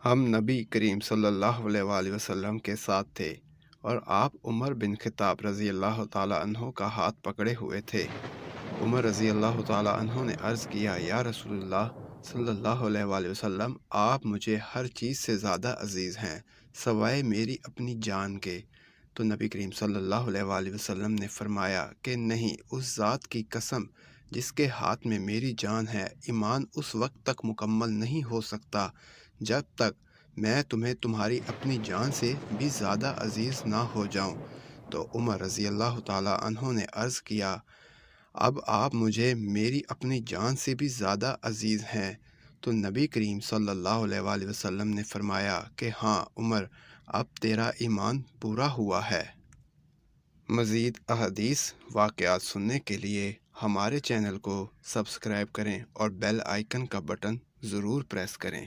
ہم نبی کریم صلی اللہ علیہ وسلم کے ساتھ تھے اور آپ عمر بن خطاب رضی اللہ تعالیٰ عنہ کا ہاتھ پکڑے ہوئے تھے۔ عمر رضی اللہ تعالیٰ عنہ نے عرض کیا، یا رسول اللہ صلی اللہ علیہ وسلم، آپ مجھے ہر چیز سے زیادہ عزیز ہیں سوائے میری اپنی جان کے۔ تو نبی کریم صلی اللہ علیہ وسلم نے فرمایا کہ نہیں، اس ذات کی قسم جس کے ہاتھ میں میری جان ہے، ایمان اس وقت تک مکمل نہیں ہو سکتا جب تک میں تمہیں تمہاری اپنی جان سے بھی زیادہ عزیز نہ ہو جاؤں۔ تو عمر رضی اللہ تعالیٰ عنہ نے عرض کیا، اب آپ مجھے میری اپنی جان سے بھی زیادہ عزیز ہیں۔ تو نبی کریم صلی اللہ علیہ وسلم نے فرمایا کہ ہاں عمر، اب تیرا ایمان پورا ہوا ہے۔ مزید احادیث واقعات سننے کے لیے ہمارے چینل کو سبسکرائب کریں اور بیل آئیکن کا بٹن ضرور پریس کریں۔